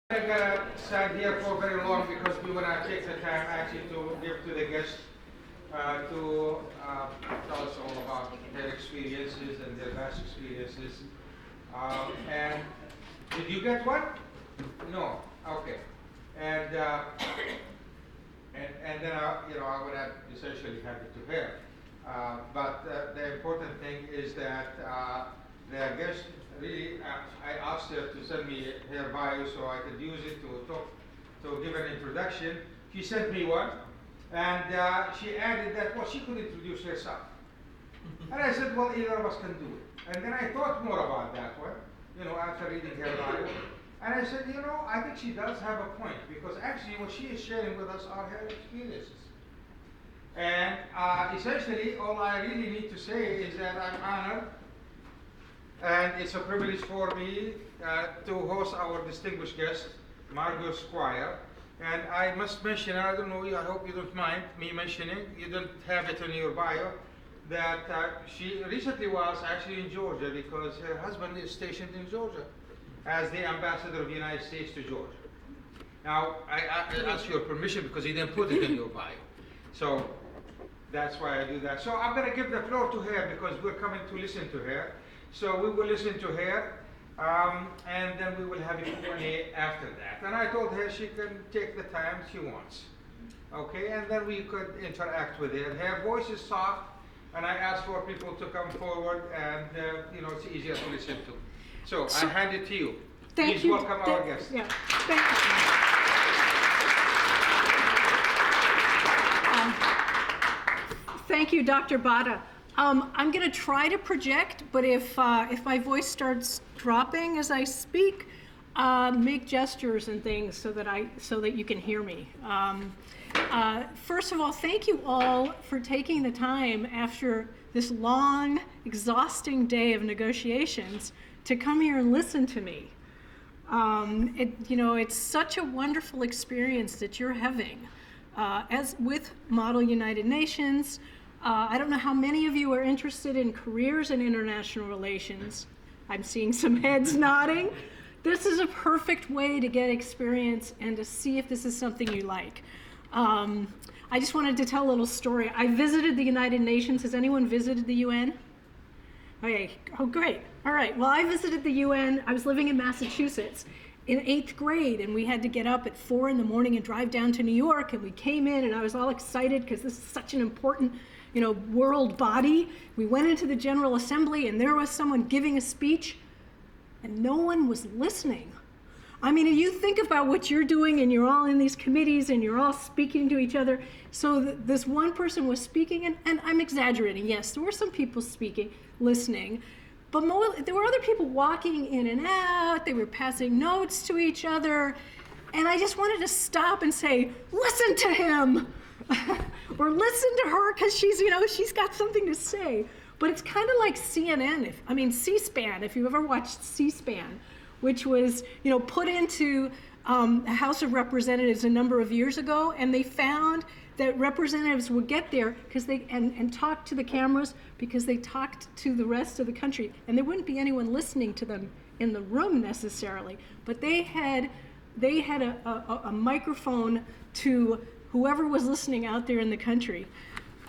I'm gonna stand here for very long because we want to take the time actually to give to the guests to tell us all about their experiences and their vast experiences. And did you get what? No. Okay. And then I would have essentially had it to her. But the important thing is that the guest really, I asked her to send me her bio so I could use it to talk, to give an introduction. She sent me one, and she added that, well, she could introduce herself. And I said, well, either of us can do it. And then I thought more about that one, after reading her bio. And I said, I think she does have a point, because actually what she is sharing with us are her experiences. And essentially, all I really need to say is that I'm honored, and it's a privilege for me to host our distinguished guest, Margo Squire. And I must mention, I don't know, I hope you don't mind me mentioning, you don't have it in your bio, that she recently was actually in Georgia because her husband is stationed in Georgia as the ambassador of the United States to Georgia. Now, I ask your permission because you didn't put it in your bio. So that's why I do that. So I'm going to give the floor to her because we're coming to listen to her. So we will listen to her, and then we will have a Q&A after that. And I told her she can take the time she wants. Okay, and then we could interact with her. Her voice is soft, and I asked for people to come forward, and it's easier to listen to. So I hand it to you. Please welcome our guest. Yeah, thank you, Dr. Bata. I'm going to try to project, but if my voice starts dropping as I speak, make gestures and things so that you can hear me. First of all, thank you all for taking the time after this long, exhausting day of negotiations to come here and listen to me. It's such a wonderful experience that you're having, as with Model United Nations. I don't know how many of you are interested in careers in international relations. I'm seeing some heads nodding. This is a perfect way to get experience and to see if this is something you like. I just wanted to tell a little story. I visited the United Nations. Has anyone visited the UN? Okay. Oh, great. All right. Well, I visited the UN. I was living in Massachusetts in 8th grade, and we had to get up at 4 in the morning and drive down to New York, and we came in, and I was all excited because this is such an important world body. We went into the General Assembly, and there was someone giving a speech, and no one was listening. I mean, you think about what you're doing, and you're all in these committees, and you're all speaking to each other. So this one person was speaking, and I'm exaggerating. Yes, there were some people speaking, listening, but there were other people walking in and out. They were passing notes to each other, and I just wanted to stop and say, listen to him. Or listen to her because she's got something to say. But it's kind of like CNN, C-SPAN, if you've ever watched C-SPAN, which was, put into the House of Representatives a number of years ago, and they found that representatives would get there because and talk to the cameras because they talked to the rest of the country, and there wouldn't be anyone listening to them in the room necessarily, but they had a microphone to whoever was listening out there in the country.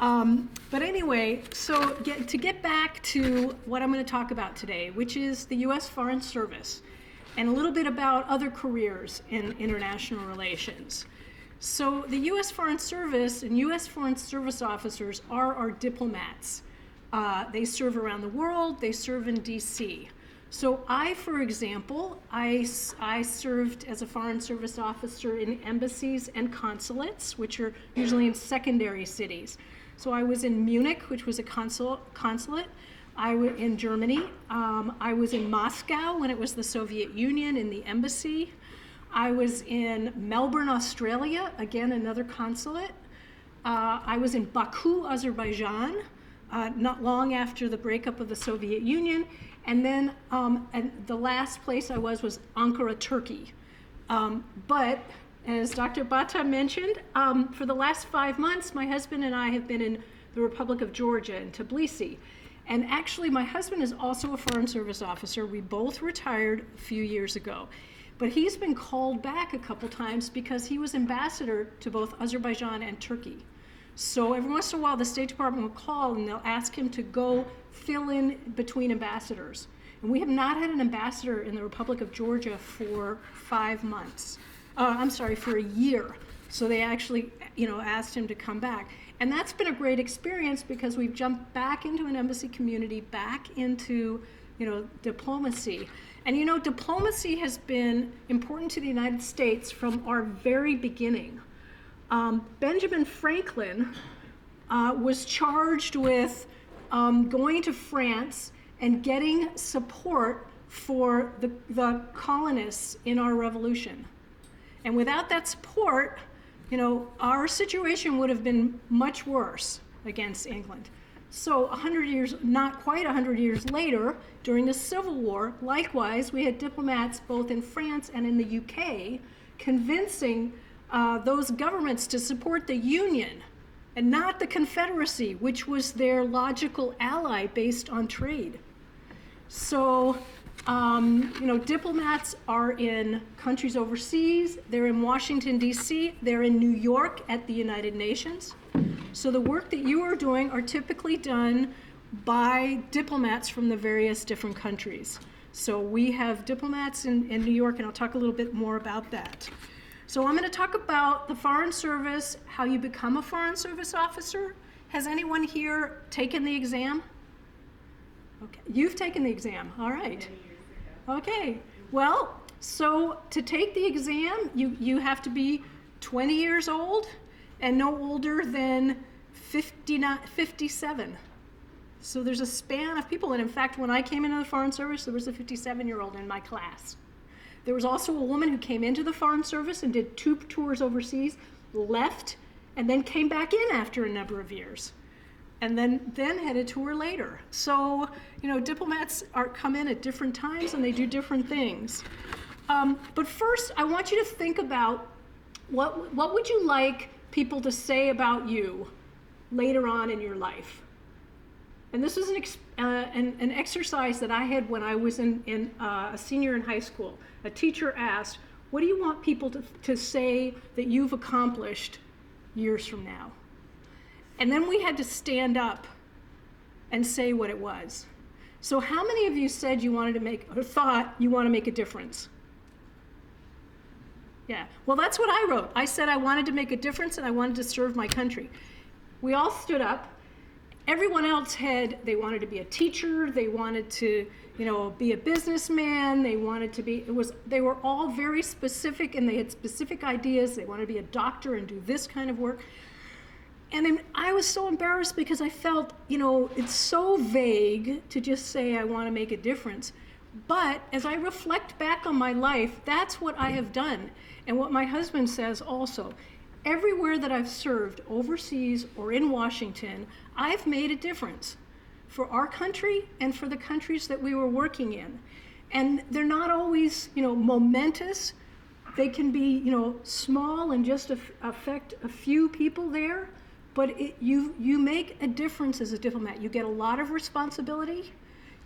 But anyway, so to get back to what I'm going to talk about today, which is the U.S. Foreign Service, and a little bit about other careers in international relations. So the U.S. Foreign Service and U.S. Foreign Service officers are our diplomats. They serve around the world. They serve in D.C. So for example, I served as a Foreign Service officer in embassies and consulates, which are usually in secondary cities. So I was in Munich, which was a consulate. I was in Germany. I was in Moscow when it was the Soviet Union in the embassy. I was in Melbourne, Australia, again, another consulate. I was in Baku, Azerbaijan, not long after the breakup of the Soviet Union. And then and the last place I was Ankara, Turkey. But as Dr. Bata mentioned, for the last 5 months, my husband and I have been in the Republic of Georgia, in Tbilisi. And actually, my husband is also a Foreign Service officer. We both retired a few years ago. But he's been called back a couple times because he was ambassador to both Azerbaijan and Turkey. So every once in a while, the State Department will call and they'll ask him to go fill in between ambassadors. And we have not had an ambassador in the Republic of Georgia for 5 months. For a year. So they actually, asked him to come back. And that's been a great experience because we've jumped back into an embassy community, back into, diplomacy. And diplomacy has been important to the United States from our very beginning. Benjamin Franklin was charged with going to France and getting support for the colonists in our revolution. And without that support, our situation would have been much worse against England. So 100 years, not quite 100 years later, during the Civil War, likewise, we had diplomats both in France and in the UK convincing those governments to support the Union and not the Confederacy, which was their logical ally based on trade. So, diplomats are in countries overseas, they're in Washington, D.C., they're in New York at the United Nations. So the work that you are doing are typically done by diplomats from the various different countries. So we have diplomats in New York, and I'll talk a little bit more about that. So I'm going to talk about the Foreign Service, how you become a Foreign Service officer. Has anyone here taken the exam? Okay, you've taken the exam, all right. Okay, well, so to take the exam, you have to be 20 years old and no older than 57. So there's a span of people, and in fact, when I came into the Foreign Service, there was a 57-year-old in my class. There was also a woman who came into the Foreign Service and did 2 tours overseas, left, and then came back in after a number of years, and then had a tour later. So, diplomats come in at different times and they do different things. But first, I want you to think about what would you like people to say about you later on in your life. And this is an exercise that I had when I was a senior in high school. A teacher asked, what do you want people to say that you've accomplished years from now? And then we had to stand up and say what it was. So how many of you said you wanted to thought you want to make a difference? Yeah, well, that's what I wrote. I said I wanted to make a difference and I wanted to serve my country. We all stood up. Everyone else they wanted to be a teacher, they wanted to, be a businessman, they were all very specific and they had specific ideas. They wanted to be a doctor and do this kind of work. And I was so embarrassed because I felt, it's so vague to just say I want to make a difference. But as I reflect back on my life, that's what I have done. And what my husband says also, everywhere that I've served, overseas or in Washington, I've made a difference for our country and for the countries that we were working in. And they're not always, momentous. They can be, small and just affect a few people there. But you make a difference as a diplomat. You get a lot of responsibility.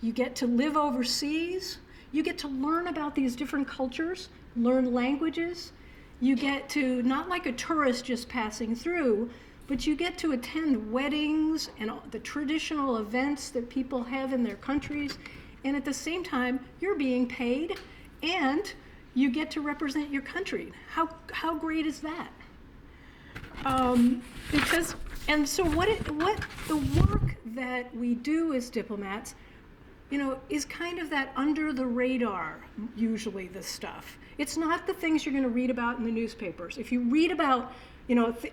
You get to live overseas. You get to learn about these different cultures, learn languages. You get to, not like a tourist just passing through, but you get to attend weddings and the traditional events that people have in their countries. And at the same time, you're being paid and you get to represent your country. How great is that? So what the work that we do as diplomats, is kind of that under the radar, usually, this stuff. It's not the things you're going to read about in the newspapers. If you read about,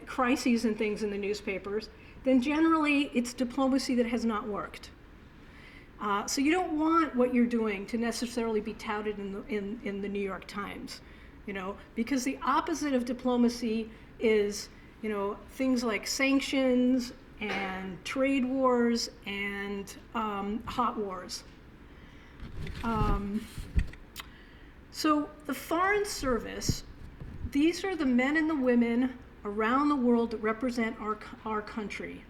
crises and things in the newspapers, then generally it's diplomacy that has not worked. So you don't want what you're doing to necessarily be touted in the New York Times, because the opposite of diplomacy is, things like sanctions and trade wars and hot wars. So the Foreign Service, these are the men and the women around the world that represent our country,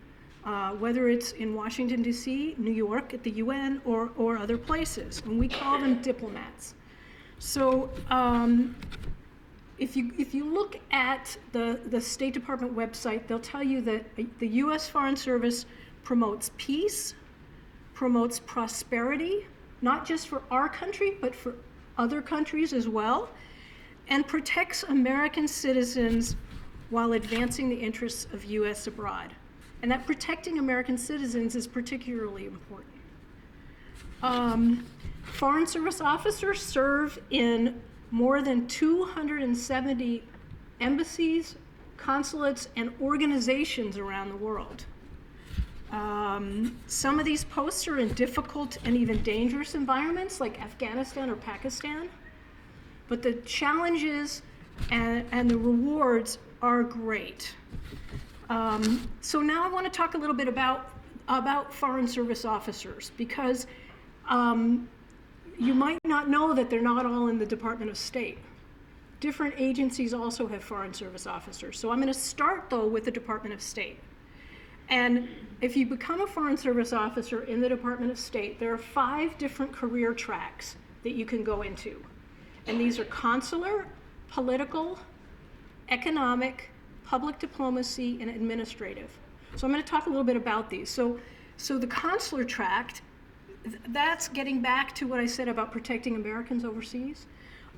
whether it's in Washington, D.C., New York, at the UN, or other places, and we call them diplomats. So if you look at the State Department website, they'll tell you that the U.S. Foreign Service promotes peace, promotes prosperity, not just for our country, but for other countries as well, and protects American citizens while advancing the interests of U.S. abroad. And that protecting American citizens is particularly important. Foreign Service officers serve in more than 270 embassies, consulates, and organizations around the world. Some of these posts are in difficult and even dangerous environments like Afghanistan or Pakistan, but the challenges and the rewards are great. So now I want to talk a little bit about Foreign Service officers, because you might not know that they're not all in the Department of State. Different agencies also have Foreign Service officers. So I'm going to start, though, with the Department of State. And if you become a Foreign Service officer in the Department of State, there are 5 different career tracks that you can go into. And these are consular, political, economic, public diplomacy, and administrative. So I'm going to talk a little bit about these. So the consular tract, that's getting back to what I said about protecting Americans overseas.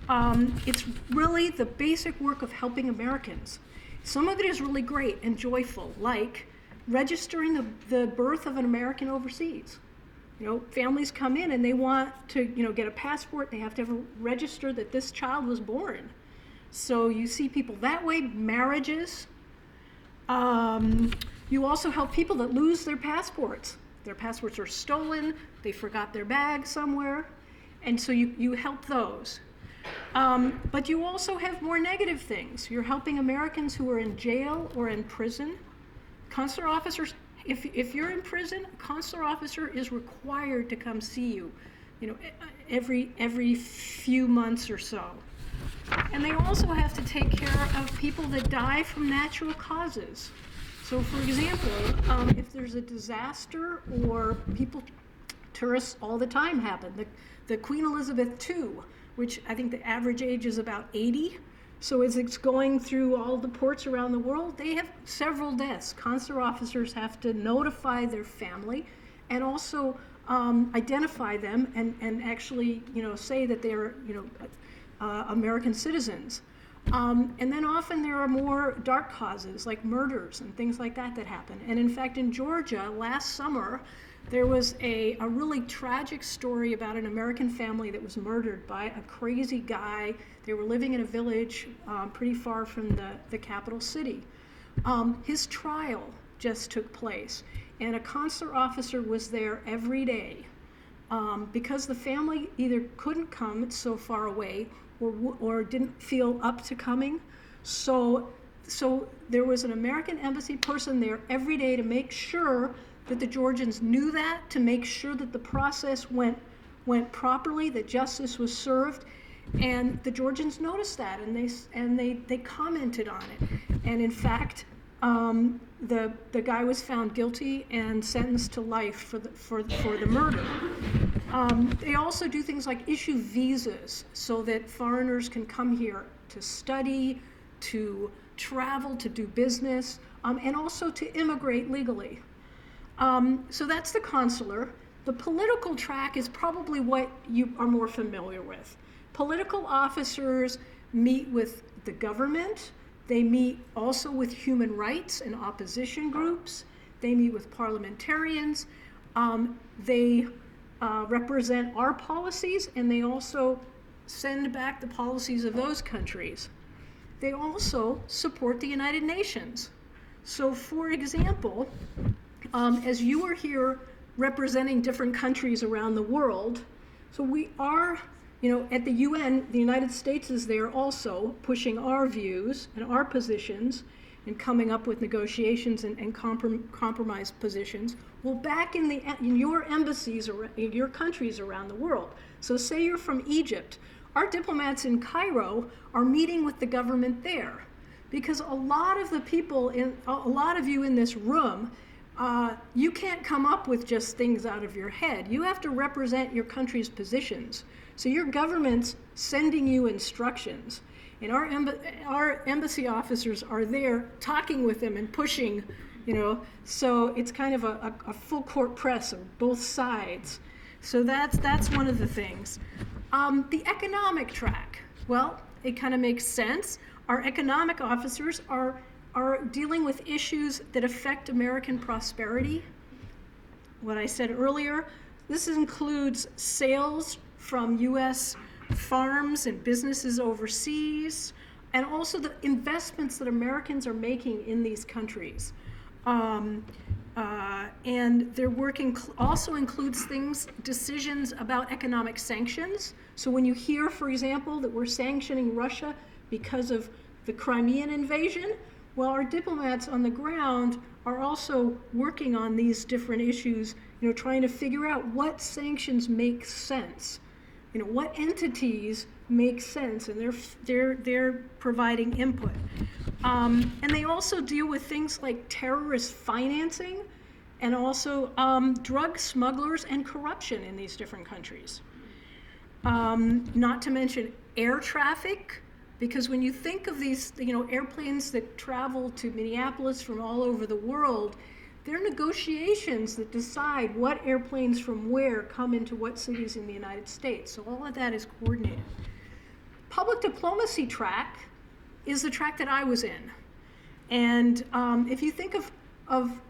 It's really the basic work of helping Americans. Some of it is really great and joyful, like registering the birth of an American overseas. You know, families come in and they want to, get a passport. They have to register that this child was born. So you see people that way, marriages. You also help people that lose their passports. Their passports are stolen, they forgot their bag somewhere, and so you help those. But you also have more negative things. You're helping Americans who are in jail or in prison. Consular officers, if you're in prison, a consular officer is required to come see you, every few months or so. And they also have to take care of people that die from natural causes. So for example, if there's a disaster or tourists all the time happen. The Queen Elizabeth II, which I think the average age is about 80. So as it's going through all the ports around the world, they have several deaths. Consular officers have to notify their family and also identify them and actually, say that they're, American citizens. And then often there are more dark causes like murders and things like that happen. And in fact, in Georgia last summer, there was a really tragic story about an American family that was murdered by a crazy guy. They were living in a village pretty far from the capital city. His trial just took place, and a consular officer was there every day because the family either couldn't come, it's so far away, or didn't feel up to coming. So there was an American embassy person there every day to make sure that the Georgians knew that, to make sure that the process went properly, that justice was served. And the Georgians noticed that, and they commented on it. And in fact, the guy was found guilty and sentenced to life for the murder. They also do things like issue visas so that foreigners can come here to study, to travel, to do business, and also to immigrate legally. So that's the consular. The political track is probably what you are more familiar with. Political officers meet with the government. They meet also with human rights and opposition groups. They meet with parliamentarians. They represent our policies, and they also send back the policies of those countries. They also support the United Nations. So for example, as you are here representing different countries around the world, so we are, at the UN, the United States is there also pushing our views and our positions and coming up with negotiations and compromise positions. Well, back in your embassies or in your countries around the world. So say you're from Egypt, our diplomats in Cairo are meeting with the government there, because a lot of the people a lot of you in this room you can't come up with just things out of your head. You have to represent your country's positions. So your government's sending you instructions. And our embassy officers are there talking with them and pushing, so it's kind of a full court press of both sides. So that's one of the things. The economic track, well, it kind of makes sense. Our economic officers are dealing with issues that affect American prosperity. What I said earlier, this includes sales from U.S. farms and businesses overseas, and also the investments that Americans are making in these countries. And their work also includes decisions about economic sanctions. So when you hear, for example, that we're sanctioning Russia because of the Crimean invasion, well, our diplomats on the ground are also working on these different issues, trying to figure out what sanctions make sense. What entities make sense, and they're providing input. And they also deal with things like terrorist financing and also drug smugglers and corruption in these different countries. Not to mention air traffic, because when you think of these airplanes that travel to Minneapolis from all over the world, there are negotiations that decide what airplanes from where come into what cities in the United States. So all of that is coordinated. Public diplomacy track is the track that I was in. And if you think of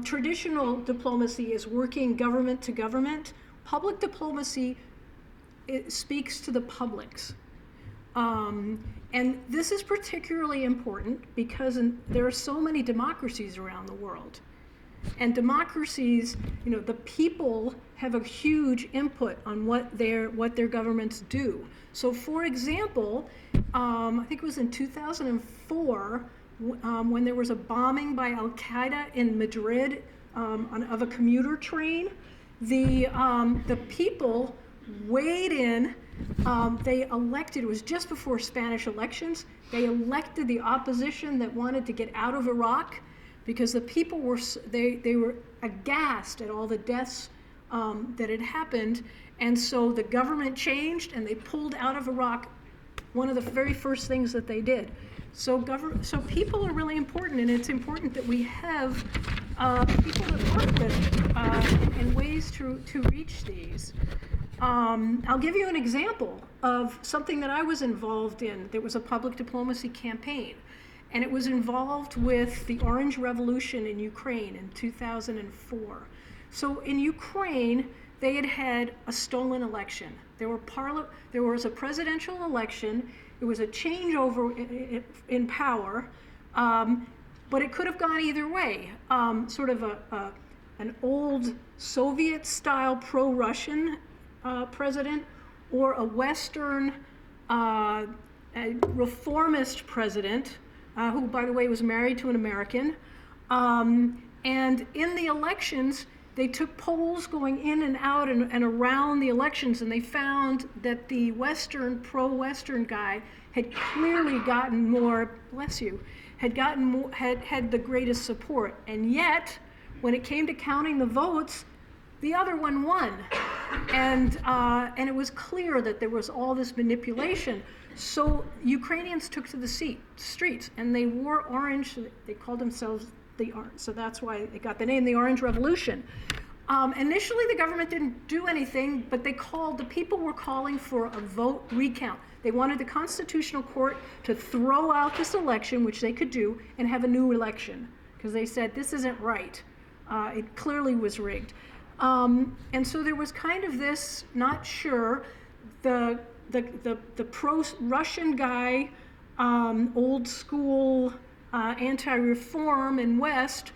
traditional diplomacy as working government to government, public diplomacy, it speaks to the publics. And this is particularly important because there are so many democracies around the world. And democracies, the people have a huge input on what their governments do. So for example, I think it was in 2004, when there was a bombing by Al-Qaeda in Madrid of a commuter train, the people weighed in. They elected, it was just before Spanish elections, they elected the opposition that wanted to get out of Iraq because the people were aghast at all the deaths that had happened. And so the government changed and they pulled out of Iraq, one of the very first things that they did. So people are really important, and it's important that we have people that work with and ways to reach these. I'll give you an example of something that I was involved in. There was a public diplomacy campaign, and it was involved with the Orange Revolution in Ukraine in 2004. So in Ukraine, they had a stolen election. There was a presidential election. It was a changeover in power, but it could have gone either way. Sort of an old Soviet-style pro-Russian president, or a Western a reformist president, who, by the way, was married to an American. And in the elections, they took polls going in and out and around the elections, and they found that the pro-Western guy had clearly gotten more, had the greatest support. And yet, when it came to counting the votes, the other one won. And it was clear that there was all this manipulation. So Ukrainians took to the streets, and they wore orange. They called themselves the Orange. So that's why they got the name, the Orange Revolution. Initially, the government didn't do anything, but the people were calling for a vote recount. They wanted the Constitutional Court to throw out this election, which they could do, and have a new election, because they said this isn't right. It clearly was rigged. And so there was kind of this, not sure, the pro-Russian guy, old school, anti-reform in West,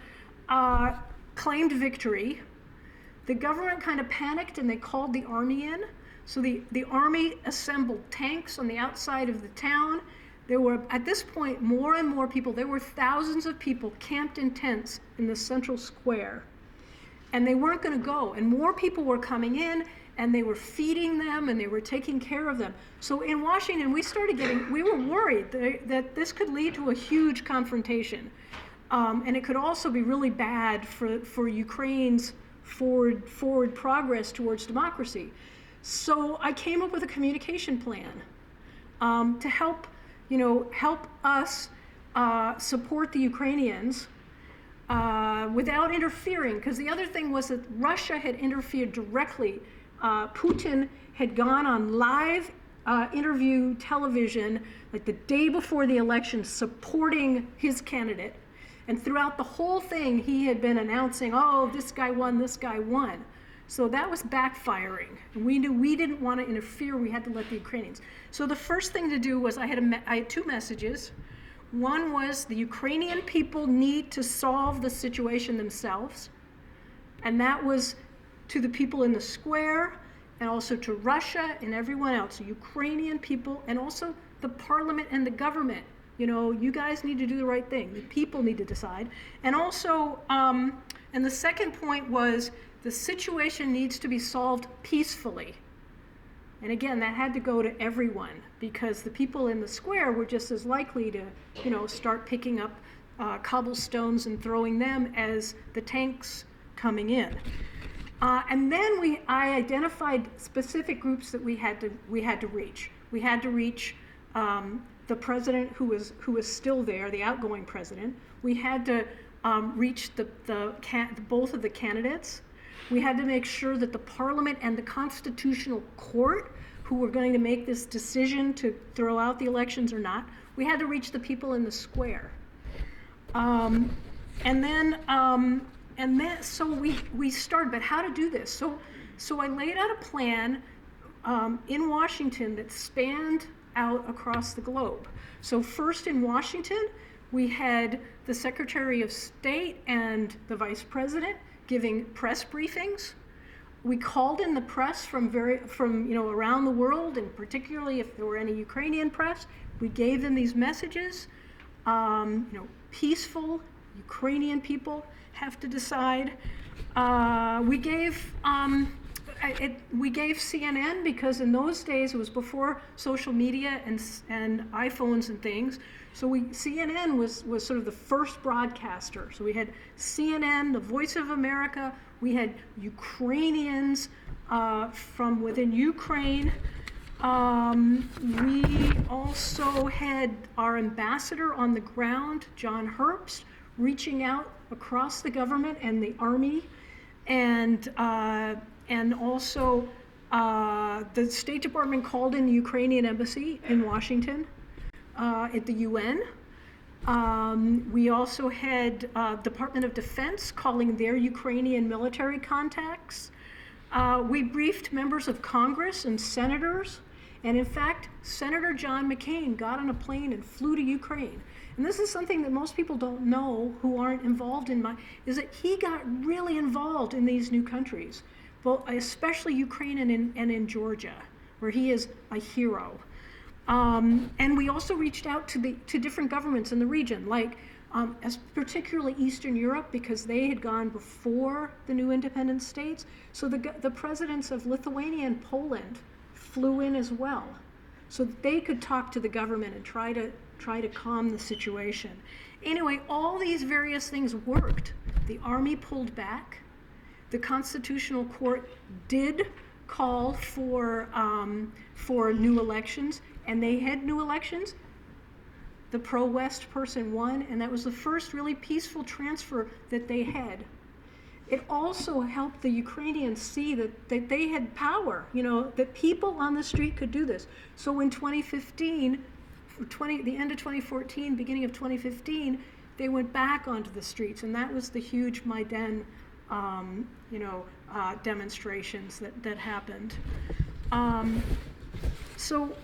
claimed victory. The government kind of panicked and they called the army in. So the army assembled tanks on the outside of the town. There were, at this point, more and more people. There were thousands of people camped in tents in the central square. And they weren't going to go. And more people were coming in, and they were feeding them, and they were taking care of them. So in Washington, we were worried that this could lead to a huge confrontation. And it could also be really bad for Ukraine's forward progress towards democracy. So I came up with a communication plan to help us support the Ukrainians without interfering, because the other thing was that Russia had interfered directly. Putin had gone on live interview television like the day before the election supporting his candidate. And throughout the whole thing, he had been announcing, oh, this guy won, this guy won. So that was backfiring. We knew we didn't want to interfere. We had to let the Ukrainians. So the first thing to do was I had two messages. One was the Ukrainian people need to solve the situation themselves. And that was to the people in the square and also to Russia and everyone else, the Ukrainian people, and also the parliament and the government. You guys need to do the right thing. The people need to decide. And also, and the second point was the situation needs to be solved peacefully. And again, that had to go to everyone, because the people in the square were just as likely to, start picking up cobblestones and throwing them as the tanks coming in. And then I identified specific groups that we had to reach. We had to reach the president who was still there, the outgoing president. We had to reach both of the candidates. We had to make sure that the parliament and the constitutional court, who were going to make this decision to throw out the elections or not, we had to reach the people in the square. And then so we started, but how to do this? So I laid out a plan in Washington that spanned out across the globe. So first in Washington, we had the Secretary of State and the Vice President giving press briefings. We called in the press from around the world, and particularly if there were any Ukrainian press, we gave them these messages. Peaceful Ukrainian people have to decide. We gave CNN, because in those days it was before social media and iPhones and things. So CNN was sort of the first broadcaster. So we had CNN, the Voice of America. We had Ukrainians from within Ukraine. We also had our ambassador on the ground, John Herbst, reaching out across the government and the army, and also the State Department called in the Ukrainian embassy in Washington at the UN. We also had Department of Defense calling their Ukrainian military contacts. We briefed members of Congress and senators. And in fact, Senator John McCain got on a plane and flew to Ukraine. And this is something that most people don't know who aren't involved is that he got really involved in these new countries, especially Ukraine and in Georgia, where he is a hero. And we also reached out to different governments in the region, like particularly Eastern Europe, because they had gone before the new independent states. So the presidents of Lithuania and Poland flew in as well, so that they could talk to the government and try to calm the situation. Anyway, all these various things worked. The army pulled back. The Constitutional Court did call for new elections, and they had new elections. The pro-West person won, and that was the first really peaceful transfer that they had. It also helped the Ukrainians see that they had power, that people on the street could do this. So in 2015, the end of 2014, beginning of 2015, they went back onto the streets, and that was the huge Maidan, demonstrations that happened. So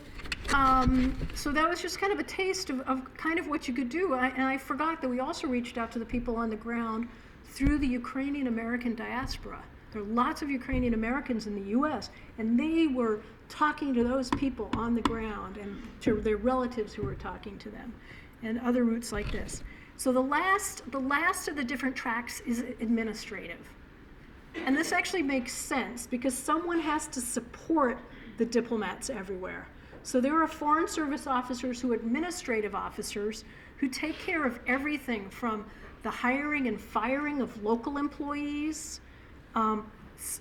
that was just kind of a taste of kind of what you could do. And I forgot that we also reached out to the people on the ground through the Ukrainian American diaspora. There are lots of Ukrainian Americans in the U.S., and they were talking to those people on the ground and to their relatives who were talking to them, and other routes like this. So the last of the different tracks is administrative. And this actually makes sense because someone has to support the diplomats everywhere. So there are Foreign Service officers who are administrative officers who take care of everything from the hiring and firing of local employees,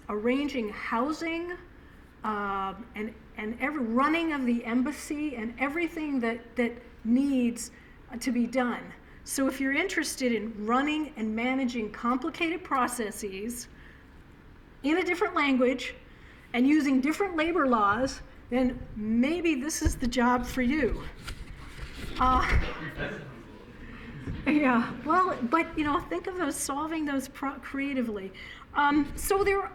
arranging housing, and every running of the embassy and everything that needs to be done. So if you're interested in running and managing complicated processes in a different language and using different labor laws, then maybe this is the job for you. Yeah, well, but think of those, solving those creatively. So there are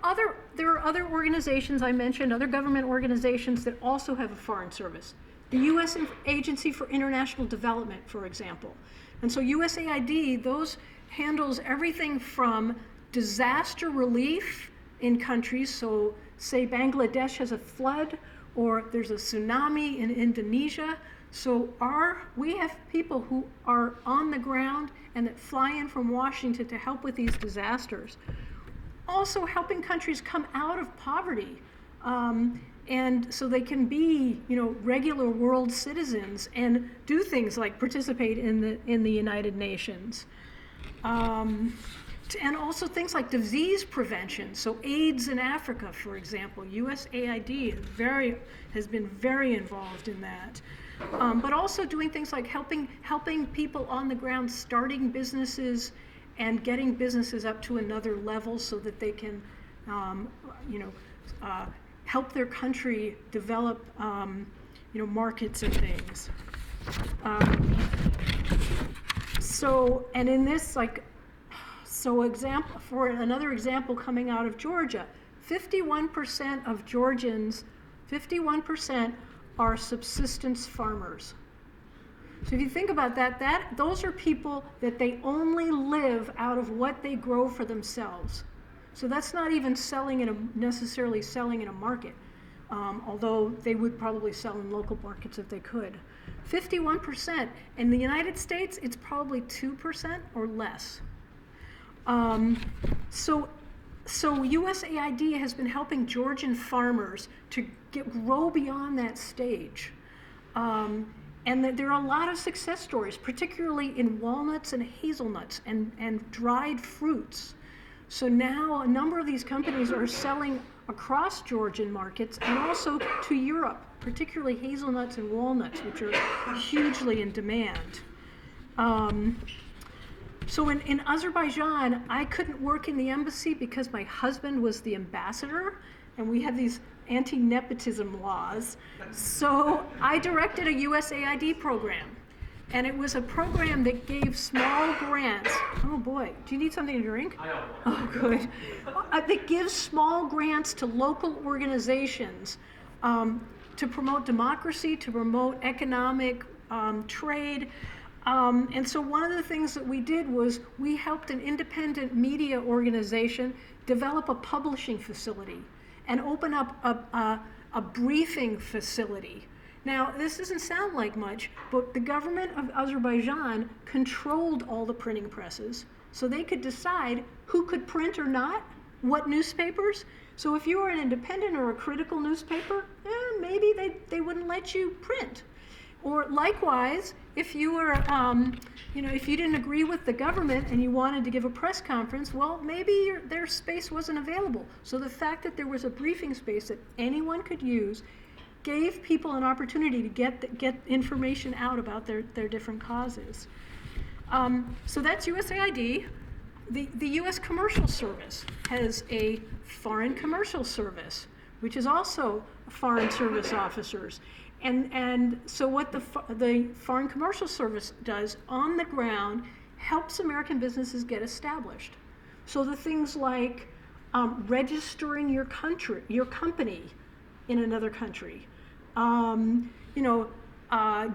other organizations I mentioned, other government organizations that also have a foreign service. The U.S. Agency for International Development, for example. And so USAID, those handles everything from disaster relief in countries. So say Bangladesh has a flood or there's a tsunami in Indonesia. So we have people who are on the ground and that fly in from Washington to help with these disasters. Also helping countries come out of poverty, and so they can be, regular world citizens and do things like participate in the United Nations. And also things like disease prevention. So AIDS in Africa, for example, USAID has been very involved in that. But also doing things like helping people on the ground, starting businesses and getting businesses up to another level so that they can, help their country develop, markets and things. And in this, for another example coming out of Georgia, 51% of Georgians, 51% are subsistence farmers. So if you think about that, those are people that they only live out of what they grow for themselves. So that's not even necessarily selling in a market, although they would probably sell in local markets if they could. 51%. In the United States, it's probably 2% or less. So USAID has been helping Georgian farmers to grow beyond that stage. And that there are a lot of success stories, particularly in walnuts and hazelnuts and dried fruits. So now a number of these companies are selling across Georgian markets and also to Europe, particularly hazelnuts and walnuts, which are hugely in demand. So in Azerbaijan, I couldn't work in the embassy because my husband was the ambassador, and we have these anti-nepotism laws. So I directed a USAID program, and it was a program that gave small grants. Oh boy, do you need something to drink? I don't. Oh, good. That gives small grants to local organizations to promote democracy, to promote economic trade. And so one of the things that we did was we helped an independent media organization develop a publishing facility and open up a briefing facility. Now, this doesn't sound like much, but the government of Azerbaijan controlled all the printing presses, so they could decide who could print or not, what newspapers. So if you were an independent or a critical newspaper, maybe they wouldn't let you print. Or likewise, if you were, if you didn't agree with the government and you wanted to give a press conference, well, maybe their space wasn't available. So the fact that there was a briefing space that anyone could use gave people an opportunity to get information out about their different causes. So that's USAID. The U.S. Commercial Service has a Foreign Commercial Service, which is also foreign service officers. And so what the Foreign Commercial Service does on the ground helps American businesses get established. So the things like registering your company in another country,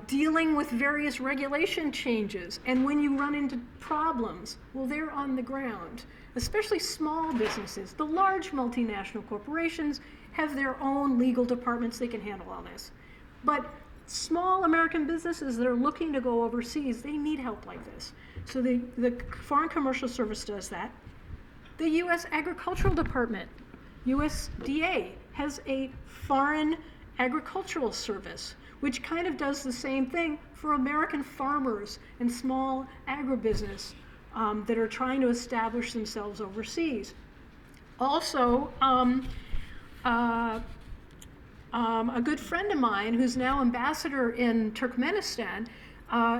dealing with various regulation changes, and when you run into problems, well, they're on the ground, especially small businesses. The large multinational corporations have their own legal departments, they can handle all this. But small American businesses that are looking to go overseas, they need help like this. So the Foreign Commercial Service does that. The U.S. Agricultural Department, USDA, has a Foreign Agricultural Service, which kind of does the same thing for American farmers and small agribusiness that are trying to establish themselves overseas. Also, a good friend of mine who's now ambassador in Turkmenistan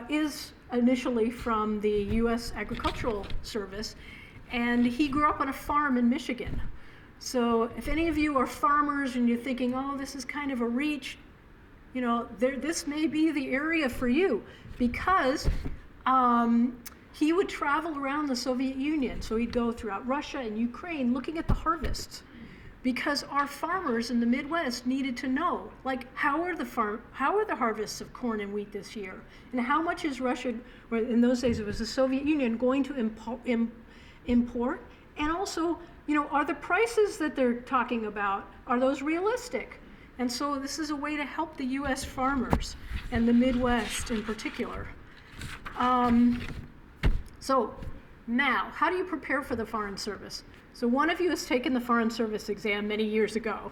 is initially from the U.S. Agricultural Service, and he grew up on a farm in Michigan. So if any of you are farmers and you're thinking, oh, this is kind of a reach, this may be the area for you, because he would travel around the Soviet Union. So he'd go throughout Russia and Ukraine looking at the harvests, because our farmers in the Midwest needed to know, like, how are the harvests of corn and wheat this year, and how much is Russia, or in those days it was the Soviet Union, going to import, and also, are the prices that they're talking about, are those realistic? And so this is a way to help the U.S. farmers and the Midwest in particular. So now, how do you prepare for the Foreign Service? So one of you has taken the Foreign Service exam many years ago.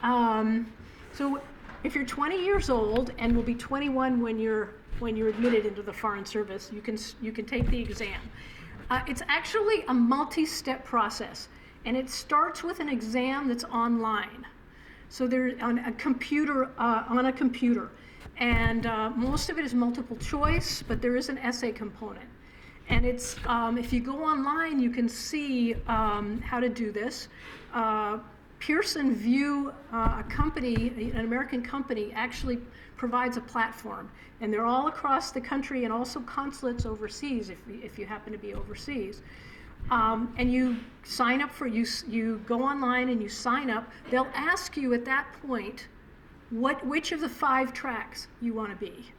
So if you're 20 years old and will be 21 when you're admitted into the Foreign Service, you can take the exam. It's actually a multi-step process, and it starts with an exam that's online. So they're on a computer, and most of it is multiple choice, but there is an essay component. And it's, if you go online, you can see how to do this. Pearson VUE, a company, an American company, actually provides a platform. And they're all across the country, and also consulates overseas if you happen to be overseas. And you sign up you go online and you sign up. They'll ask you at that point which of the 5 tracks you want to be.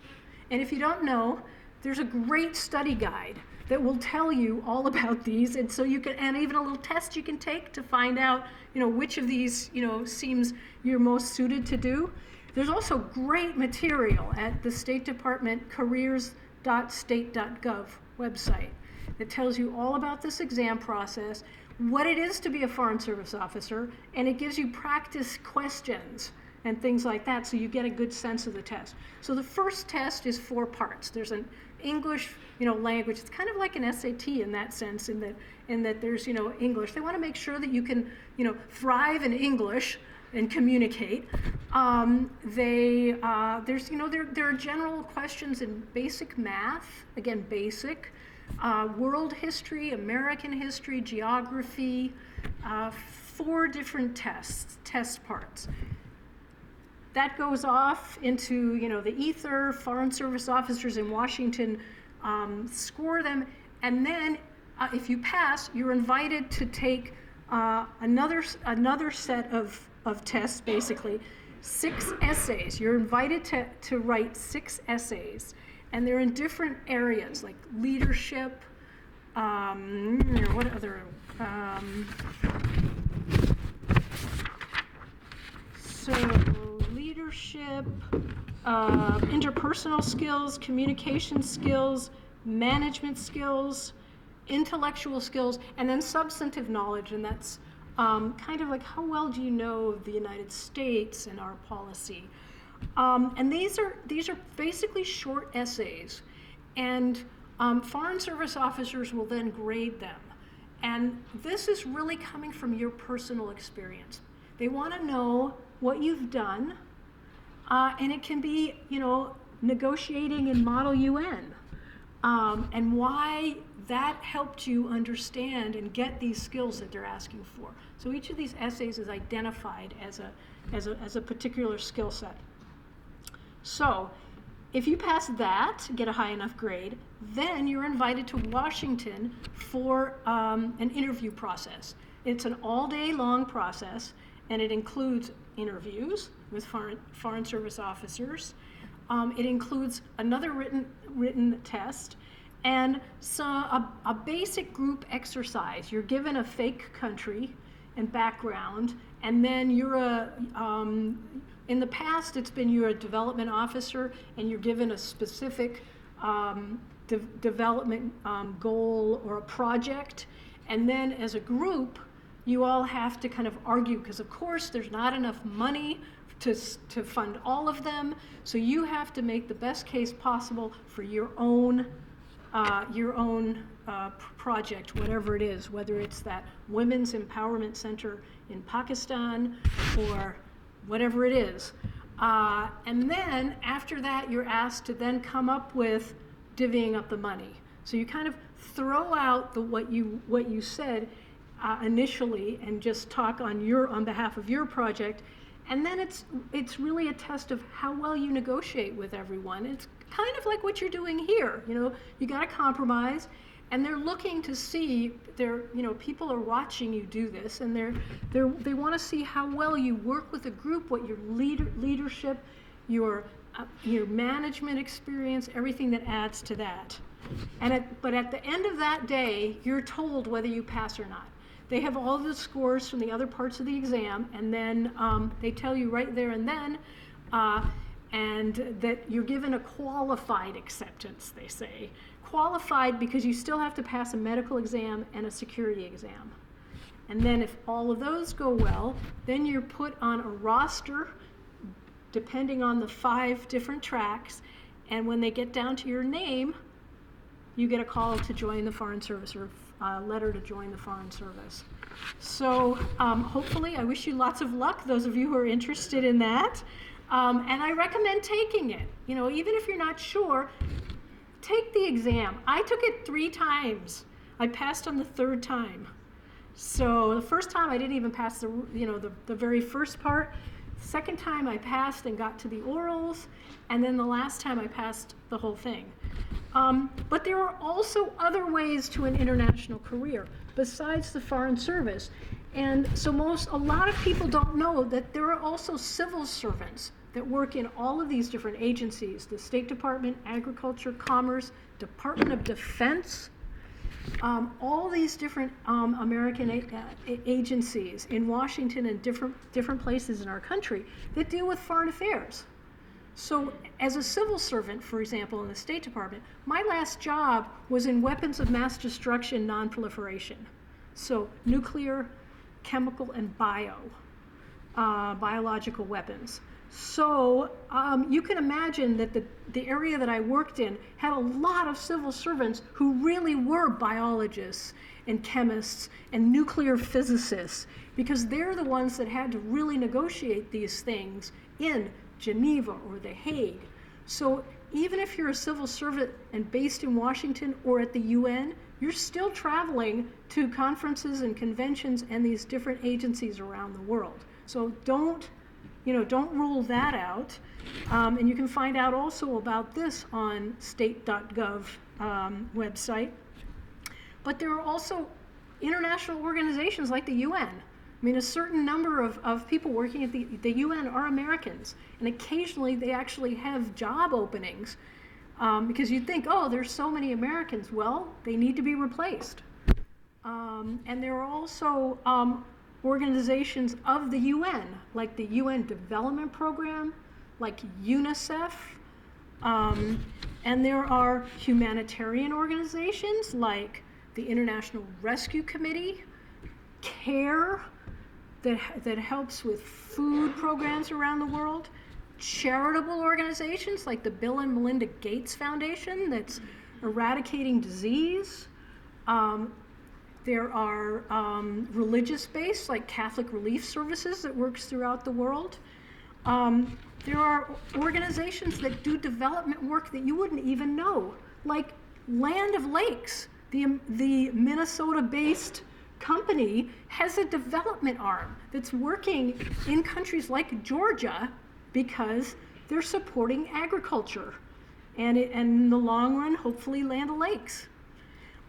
And if you don't know, there's a great study guide that will tell you all about these, and so you can, and even a little test you can take to find out, which of these, seems you're most suited to do. There's also great material at the State Department careers.state.gov website that tells you all about this exam process, what it is to be a Foreign Service officer, and it gives you practice questions and things like that, so you get a good sense of the test. So the first test is 4 parts. There's an English, language. It's kind of like an SAT in that sense, in that there's, English. They want to make sure that you can, thrive in English and communicate. There are general questions in basic math, again, basic, world history, American history, geography, 4 different test parts. That goes off into, the ether. Foreign Service officers in Washington score them, and then if you pass, you're invited to take another set of tests, basically 6 essays. You're invited to write 6 essays, and they're in different areas like leadership. What other? Leadership, interpersonal skills, communication skills, management skills, intellectual skills, and then substantive knowledge, and that's kind of like, how well do you know the United States and our policy? And these are basically short essays, and Foreign Service officers will then grade them. And this is really coming from your personal experience. They want to know what you've done, and it can be, negotiating in Model UN, and why that helped you understand and get these skills that they're asking for. So each of these essays is identified as a particular skill set. So if you pass that, get a high enough grade, then you're invited to Washington for an interview process. It's an all-day long process, and it includes interviews with foreign service officers. It includes another written test, and a basic group exercise. You're given a fake country and background, and then you're in the past it's been you're a development officer, and you're given a specific development goal or a project, and then as a group you all have to kind of argue, because of course there's not enough money to fund all of them, so you have to make the best case possible for your own your own project, whatever it is, whether it's that Women's Empowerment Center in Pakistan or whatever it is. And then after that, you're asked to then come up with divvying up the money. So you kind of throw out what you said initially and just talk on behalf of your project, and then it's really a test of how well you negotiate with everyone. It's kind of like what you're doing here. You got to compromise, and they're looking to see. People are watching you do this, and they want to see how well you work with a group, what your leadership, your management experience, everything that adds to that. But at the end of that day, you're told whether you pass or not. They have all the scores from the other parts of the exam, and then they tell you right there and then, and that you're given a qualified acceptance, they say. Qualified because you still have to pass a medical exam and a security exam. And then if all of those go well, then you're put on a roster depending on the 5 different tracks, and when they get down to your name, you get a call to join the Foreign Service, or a letter to join the Foreign Service. So hopefully, I wish you lots of luck, those of you who are interested in that. And I recommend taking it. Even if you're not sure, take the exam. I took it 3 times. I passed on the 3rd time. So the first time I didn't even pass the very first part. Second time I passed and got to the orals, and then the last time I passed the whole thing. But there are also other ways to an international career besides the Foreign Service. And so a lot of people don't know that there are also civil servants that work in all of these different agencies: the State Department, Agriculture, Commerce, Department of Defense, all these different American agencies in Washington and different places in our country that deal with foreign affairs. So as a civil servant, for example, in the State Department, my last job was in weapons of mass destruction non-proliferation. So nuclear, chemical, and biological weapons. So you can imagine that the area that I worked in had a lot of civil servants who really were biologists and chemists and nuclear physicists, because they're the ones that had to really negotiate these things in Geneva or The Hague. So even if you're a civil servant and based in Washington or at the UN, you're still traveling to conferences and conventions and these different agencies around the world. So don't rule that out. And you can find out also about this on state.gov website. But there are also international organizations like the UN. I mean, a certain number of people working at the UN are Americans, and occasionally they actually have job openings because you'd think, oh, there's so many Americans. Well, they need to be replaced. And there are also organizations of the UN, like the UN Development Program, like UNICEF, and there are humanitarian organizations like the International Rescue Committee, CARE, that helps with food programs around the world, charitable organizations like the Bill and Melinda Gates Foundation that's eradicating disease. There are religious-based, like Catholic Relief Services, that works throughout the world. There are organizations that do development work that you wouldn't even know, like Land of Lakes, the Minnesota-based company has a development arm that's working in countries like Georgia because they're supporting agriculture and in the long run, hopefully, Land O'Lakes.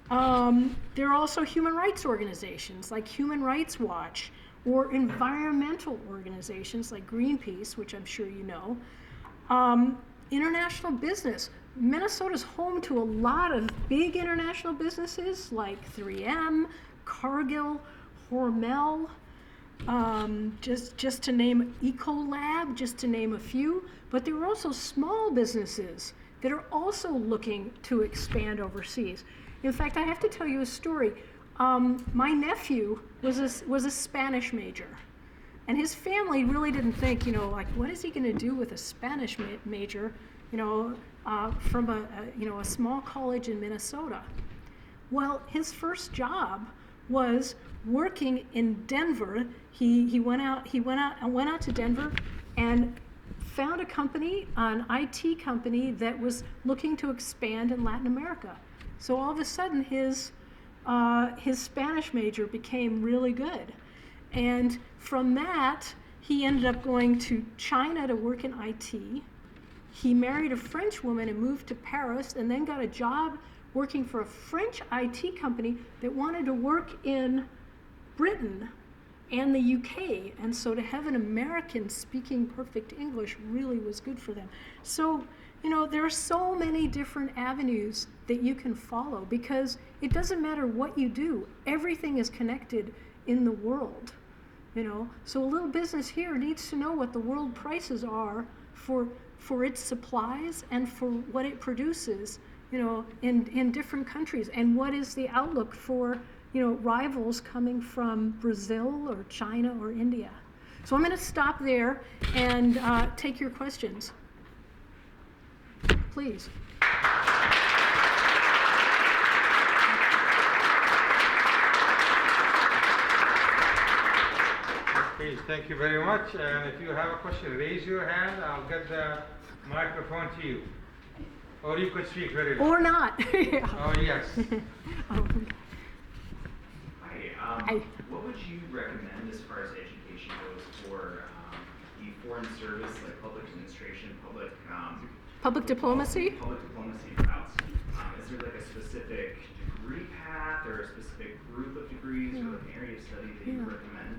There are also human rights organizations like Human Rights Watch, or environmental organizations like Greenpeace, which I'm sure you know. International business. Minnesota's home to a lot of big international businesses like 3M, Cargill, Hormel, just to name Ecolab, just to name a few. But there are also small businesses that are also looking to expand overseas. In fact, I have to tell you a story. My nephew was a Spanish major, and his family really didn't think, like, what is he going to do with a Spanish major? from a small college in Minnesota. Well, his first job was working in Denver. He went out to Denver and found a company, an IT company that was looking to expand in Latin America. So all of a sudden his Spanish major became really good. And from that, he ended up going to China to work in IT. He married a French woman and moved to Paris, and then got a job working for a French IT company that wanted to work in Britain and the UK. And so to have an American speaking perfect English really was good for them. So, there are so many different avenues that you can follow, because it doesn't matter what you do, everything is connected in the world. So a little business here needs to know what the world prices are for its supplies and for what it produces, in different countries, and what is the outlook for, rivals coming from Brazil or China or India. So I'm going to stop there and take your questions. Please. Okay, thank you very much. And if you have a question, raise your hand. I'll get the microphone to you. Or you could speak very loud. Or not. Oh, yes. Hi. What would you recommend as far as education goes for the foreign service, like public administration, Public diplomacy? Public diplomacy routes? Is there like a specific degree path or a specific group of degrees or like an area of study that you recommend?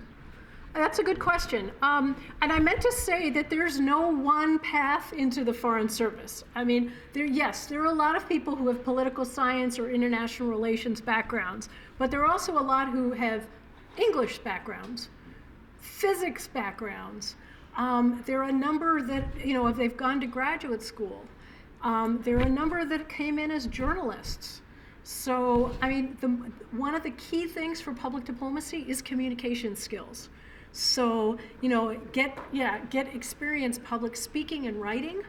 That's a good question. And I meant to say that there's no one path into the Foreign Service. I mean, there are a lot of people who have political science or international relations backgrounds, but there are also a lot who have English backgrounds, physics backgrounds. There are a number that, if they've gone to graduate school. There are a number that came in as journalists. So, I mean, one of the key things for public diplomacy is communication skills. So, get experience public speaking and writing.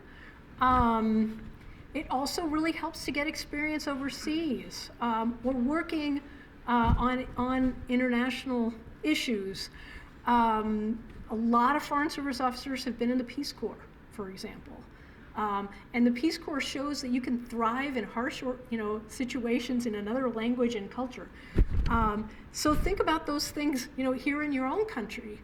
It also really helps to get experience overseas. We're working on international issues. A lot of Foreign Service officers have been in the Peace Corps, for example. And the Peace Corps shows that you can thrive in harsh, situations in another language and culture. So think about those things, here in your own country,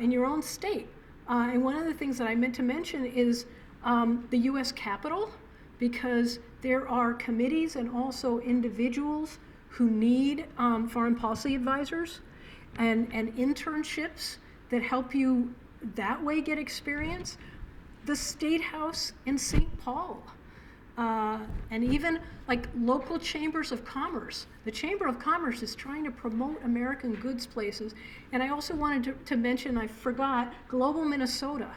in your own state. And one of the things that I meant to mention is the U.S. Capitol, because there are committees and also individuals who need foreign policy advisors and internships that help you that way get experience. The State House in St. Paul, and even like local chambers of commerce. The Chamber of Commerce is trying to promote American goods places. And I also wanted to mention, I forgot, Global Minnesota,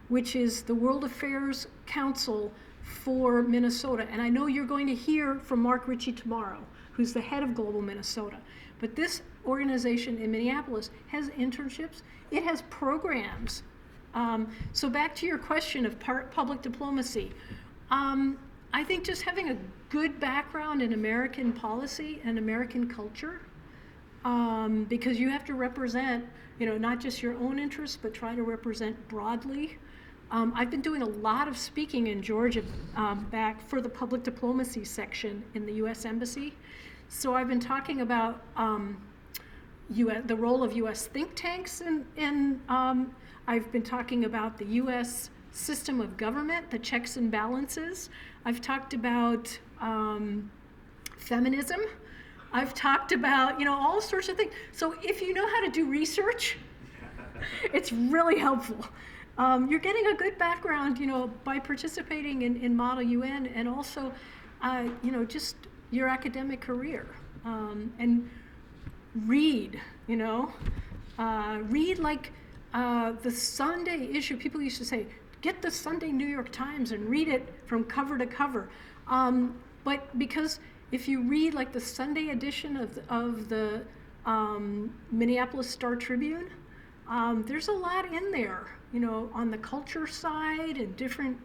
which is the World Affairs Council for Minnesota. And I know you're going to hear from Mark Ritchie tomorrow, who's the head of Global Minnesota. But this organization in Minneapolis has internships. It has programs. So back to your question of public diplomacy. I think just having a good background in American policy and American culture, because you have to represent, not just your own interests, but try to represent broadly. I've been doing a lot of speaking in Georgia back for the public diplomacy section in the U.S. Embassy. So I've been talking about the role of U.S. think tanks, and I've been talking about the U.S. system of government, the checks and balances. I've talked about feminism. I've talked about, all sorts of things. So if you know how to do research, it's really helpful. You're getting a good background, by participating in Model UN, and also, just your academic career. And read, read like the Sunday issue. People used to say, get the Sunday New York Times and read it from cover to cover. But because if you read like the Sunday edition of the Minneapolis Star Tribune, there's a lot in there, on the culture side and different,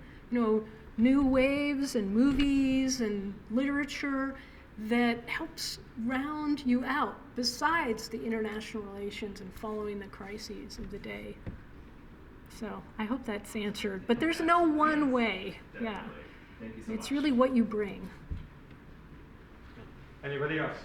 new waves and movies and literature that helps round you out besides the international relations and following the crises of the day. So I hope that's answered, but there's no one way. Definitely. Yeah, Thank you so it's much. really what you bring. Anybody else?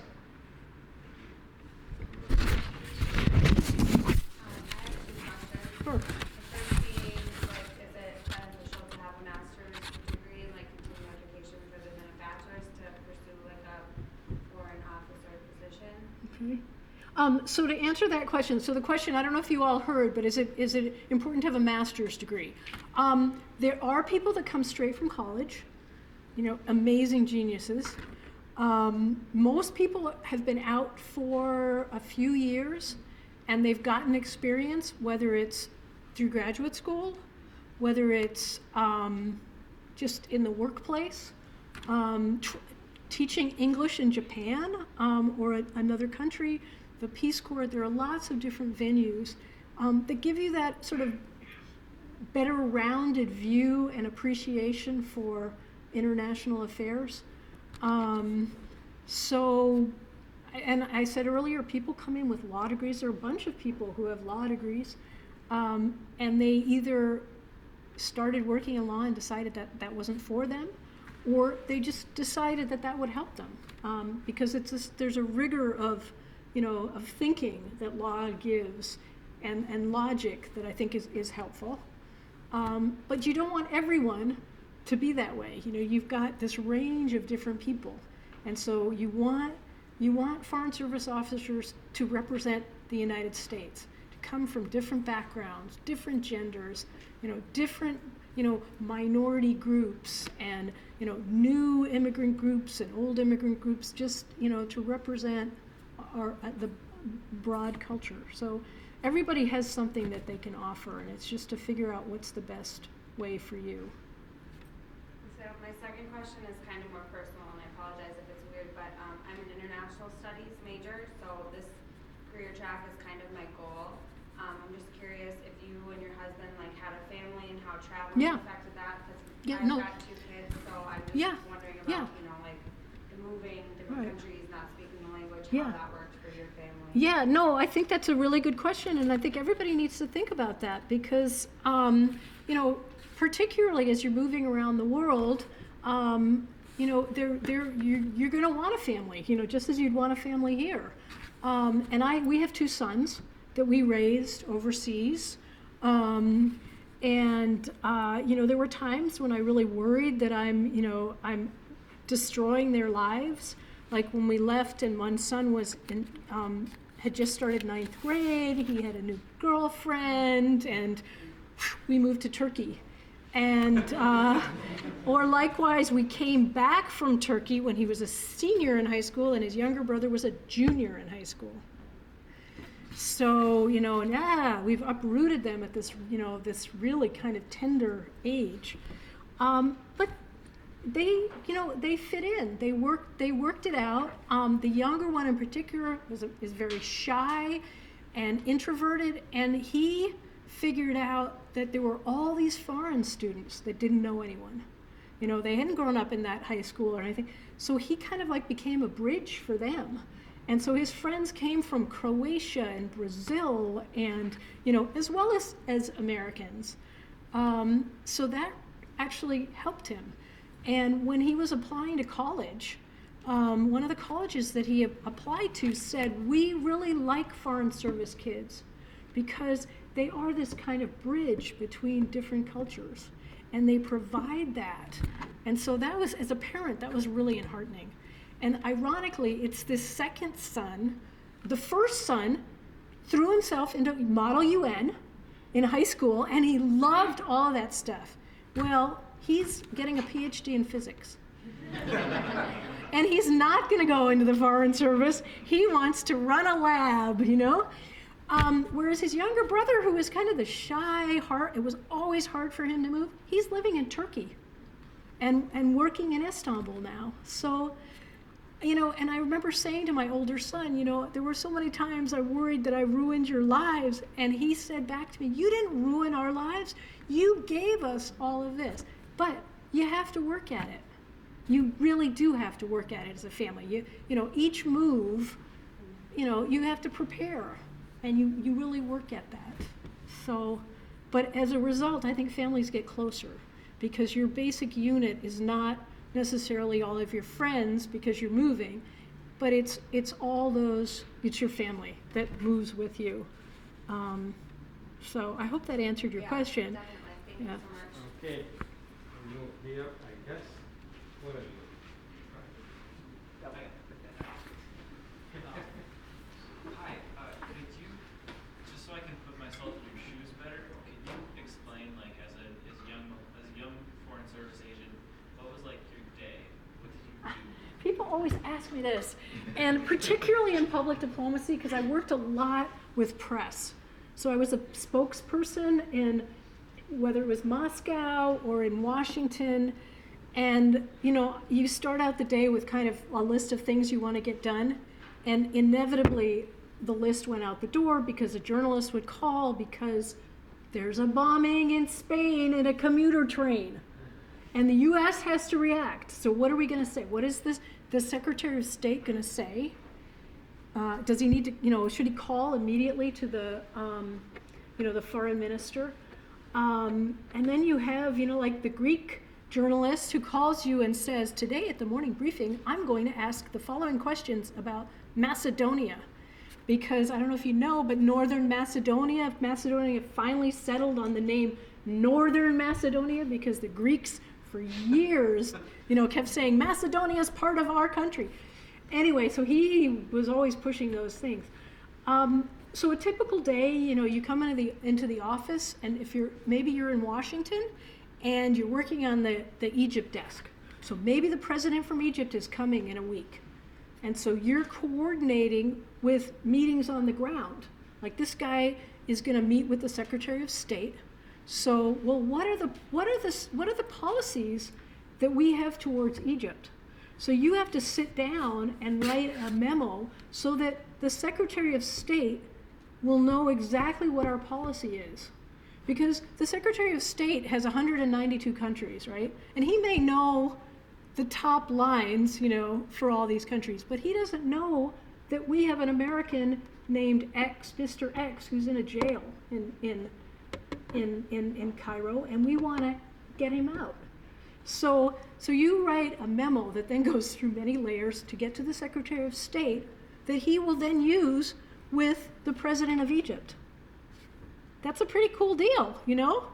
Sure. Instead of being, like, is it beneficial to have a master's degree and like continuing education rather than a bachelor's to pursue like a foreign officer position? Okay. So to answer that question, so the question, I don't know if you all heard, but is it important to have a master's degree? There are people that come straight from college, amazing geniuses. Most people have been out for a few years and they've gotten experience, whether it's through graduate school, whether it's just in the workplace, teaching English in Japan or another country, the Peace Corps. There are lots of different venues that give you that sort of better rounded view and appreciation for international affairs. And I said earlier, people come in with law degrees. There are a bunch of people who have law degrees, and they either started working in law and decided that that wasn't for them, or they just decided that that would help them, because there's a rigor of thinking that law gives, and logic that I think is helpful. But you don't want everyone to be that way. You've got this range of different people, and so you want Foreign Service officers to represent the United States, to come from different backgrounds, different genders, different minority groups, and new immigrant groups and old immigrant groups, just to represent the broad culture. So everybody has something that they can offer, and it's just to figure out what's the best way for you. So my second question is kind of more personal, and I apologize if it's weird, but I'm an international studies major, so this career track is kind of my goal. I'm just curious if you and your husband had a family and how traveling affected that, because I've got 2 kids, so I'm just wondering about the moving, different countries, not speaking the language, how that worked for your family. Yeah, no, I think that's a really good question, and I think everybody needs to think about that because, particularly as you're moving around the world, you're going to want a family, just as you'd want a family here. And we have 2 sons that we raised overseas. There were times when I really worried that I'm destroying their lives. Like when we left, and one son had just started 9th grade. He had a new girlfriend, and we moved to Turkey. And or likewise, we came back from Turkey when he was a senior in high school, and his younger brother was a junior in high school. So we've uprooted them at this this really kind of tender age, but they fit in. They worked it out. The younger one in particular is very shy and introverted, and he figured out that there were all these foreign students that didn't know anyone. They hadn't grown up in that high school or anything. So he kind of became a bridge for them. And so his friends came from Croatia and Brazil and, as well as Americans. So that actually helped him. And when he was applying to college, one of the colleges that he applied to said, we really like Foreign Service kids because they are this kind of bridge between different cultures, and they provide that. And so that was, as a parent, that was really enheartening. And ironically, it's this second son. The first son threw himself into Model UN in high school, and he loved all that stuff. Well, he's getting a PhD in physics. And he's not going to go into the Foreign Service. He wants to run a lab, Whereas his younger brother, who was kind of the shy heart, it was always hard for him to move, he's living in Turkey and working in Istanbul now. So, and I remember saying to my older son, there were so many times I worried that I ruined your lives. And he said back to me, you didn't ruin our lives. You gave us all of this. But you have to work at it. You really do have to work at it as a family. You know, each move, you know, you have to prepare, and you really work at that. So, but as a result, I think families get closer because your basic unit is not necessarily all of your friends because you're moving, but it's all those, it's your family that moves with you. So I hope that answered your question. Definitely. Thank you so much. Okay, you here, I guess. What are you? Hi, could you, just so I can put myself in your shoes better, could you explain, like, as a young foreign service agent, what was like your day? What did you do? People always ask me this, and particularly in public diplomacy, because I worked a lot with press. So I was a spokesperson in whether it was Moscow or in Washington, and you know, you start out the day with kind of a list of things you want to get done, and inevitably the list went out the door because a journalist would call because there's a bombing in Spain in a commuter train. And the U.S. has to react. So what are we going to say? What is the Secretary of State going to say? Does he need to, you know, should he call immediately to the, you know, the foreign minister? And then you have, you know, like the Greek journalist who calls you and says, today at the morning briefing, I'm going to ask the following questions about Macedonia. Because I don't know if you know, but Northern Macedonia finally settled on the name Northern Macedonia because the Greeks for years, you know, kept saying Macedonia is part of our country. Anyway, so he was always pushing those things. So a typical day, you know, you come into the office, and if maybe you're in Washington, and you're working on the Egypt desk. So maybe the president from Egypt is coming in a week, and so you're coordinating with meetings on the ground. Like this guy is going to meet with the Secretary of State. So, well, what are the policies that we have towards Egypt? So you have to sit down and write a memo so that the Secretary of State will know exactly what our policy is. Because the Secretary of State has 192 countries, right? And he may know the top lines, you know, for all these countries, but he doesn't know that we have an American named X, Mr. X, who's in a jail in Cairo, and we want to get him out. So you write a memo that then goes through many layers to get to the Secretary of State that he will then use with the President of Egypt. That's a pretty cool deal, you know?